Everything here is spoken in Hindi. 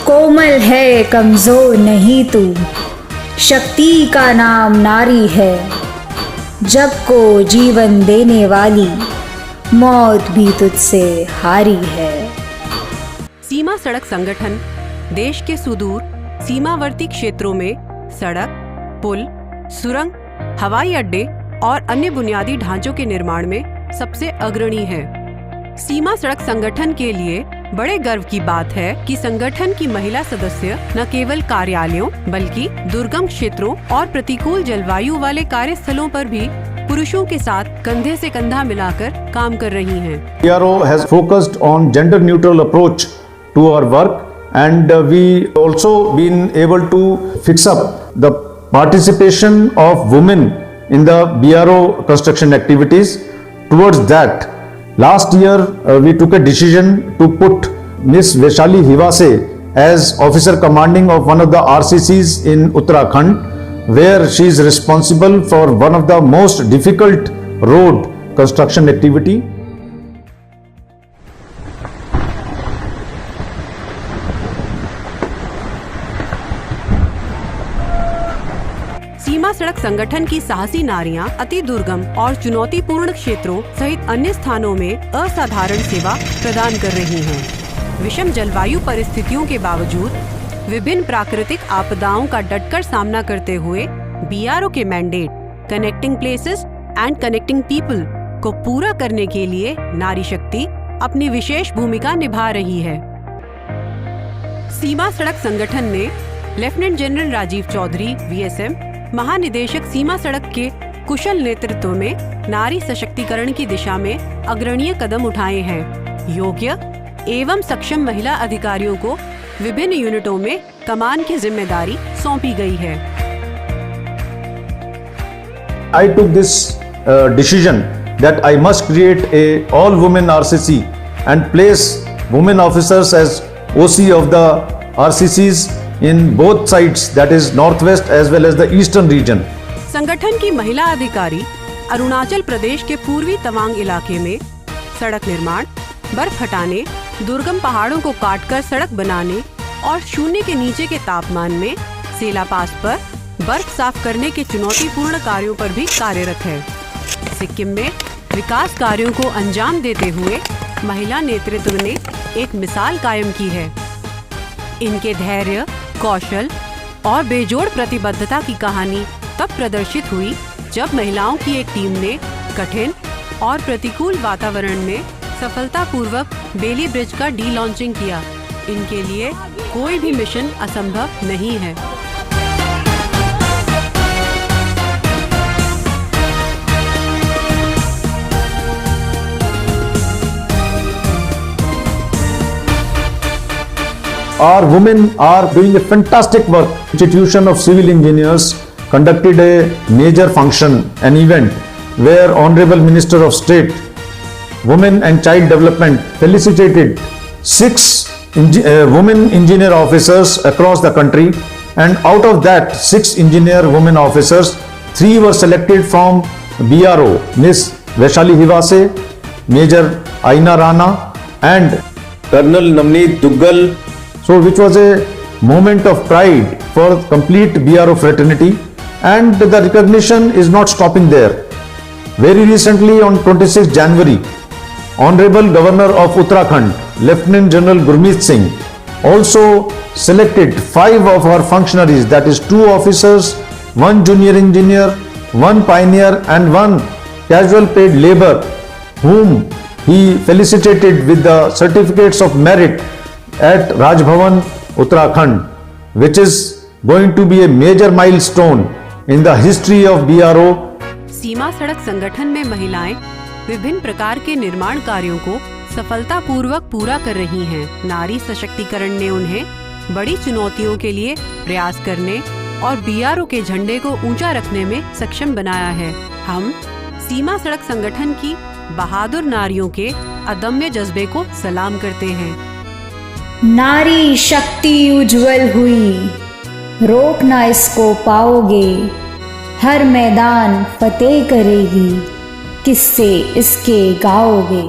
कोमल है कमजोर नहीं तू, शक्ति का नाम नारी है। जग को जीवन देने वाली, मौत भी तुझसे हारी है। सीमा सड़क संगठन देश के सुदूर सीमावर्ती क्षेत्रों में सड़क, पुल, सुरंग, हवाई अड्डे और अन्य बुनियादी ढांचों के निर्माण में सबसे अग्रणी है। सीमा सड़क संगठन के लिए बड़े गर्व की बात है कि संगठन की महिला सदस्य न केवल कार्यालयों बल्कि दुर्गम क्षेत्रों और प्रतिकूल जलवायु वाले कार्यस्थलों पर भी पुरुषों के साथ कंधे से कंधा मिलाकर काम कर रही हैं। BRO has focused on gender neutral approach to our work and we also been able to fix up the participation of women in the BRO construction activities. Towards that, last year we took a decision to put Miss Vaishali Hivase as officer commanding of one of the RCCs in Uttarakhand, where she is responsible for one of the most difficult road construction activity. सीमा सड़क संगठन की साहसी नारियां अति दुर्गम और चुनौतीपूर्ण क्षेत्रों सहित अन्य स्थानों में असाधारण सेवा प्रदान कर रही हैं। विषम जलवायु परिस्थितियों के बावजूद विभिन्न प्राकृतिक आपदाओं का डटकर सामना करते हुए BRO के mandate connecting places and connecting people को पूरा करने के लिए नारी शक्ति अपनी विशेष भूमिका निभा रही है। सीमा सड़क संगठन ने lieutenant general Rajiv Chaudhary VSM, महानिदेशक सीमा सड़क के कुशल नेतृत्व में नारी सशक्तिकरण की दिशा में अग्रणीय कदम उठाए हैं। योग्य एवं सक्षम महिला अधिकारियों को विभिन्न यूनिटों में कमान की जिम्मेदारी सौंपी गई है। I took this decision that I must create a all-women RCC and place women officers as OC of the RCCs in both sides, that is northwest as well as the eastern region. संगठन की महिला अधिकारी अरुणाचल प्रदेश के पूर्वी तवांग इलाके में सड़क निर्माण, बर्फ हटाने, दुर्गम पहाड़ों को काटकर सड़क बनाने और शून्य के नीचे के तापमान में सेला पास पर बर्फ साफ करने के चुनौतीपूर्ण कार्यों पर भी कार्यरत है। सिक्किम में विकास कार्यों को अंजाम देते हुए महिला नेतृत्व ने एक मिसाल कायम की है। इनके धैर्य, कौशल और बेजोड़ प्रतिबद्धता की कहानी तब प्रदर्शित हुई जब महिलाओं की एक टीम ने कठिन और प्रतिकूल वातावरण में सफलतापूर्वक बेली ब्रिज का लॉन्चिंग किया। इनके लिए कोई भी मिशन असंभव नहीं है। Our women are doing a fantastic work. Institution of Civil Engineers conducted a major function, an event, where Honorable Minister of State, Women and Child Development felicitated 6 women engineer officers across the country, and out of that 6 engineer women officers, 3 were selected from BRO, Miss Vaishali Hivase, Major Aina Rana and Colonel Navneet Duggal. So which was a moment of pride for complete BRO fraternity, and the recognition is not stopping there. Very recently on 26 January, Honorable Governor of Uttarakhand, Lieutenant General Gurmeet Singh, also selected 5 of our functionaries, that is 2 officers, 1 junior engineer, 1 pioneer and 1 casual paid labor, whom he felicitated with the certificates of merit at Raj Bhavan, Uttarakhand, which is going to be a major milestone in the history of BRO. सीमा सड़क संगठन में महिलाएं विभिन्न प्रकार के निर्माण कार्यों को सफलतापूर्वक पूरा कर रही हैं। नारी सशक्तिकरण ने उन्हें बड़ी चुनौतियों के लिए प्रयास करने और BRO के झंडे को ऊंचा रखने में सक्षम बनाया है। हम सीमा सड़क संगठन की बहादुर नारियों के अदम्य जज्बे को सलाम करते हैं। नारी शक्ति उज्जवल हुई, रोक ना इसको पाओगे, हर मैदान फतेह करेगी, किससे इसके गाओगे।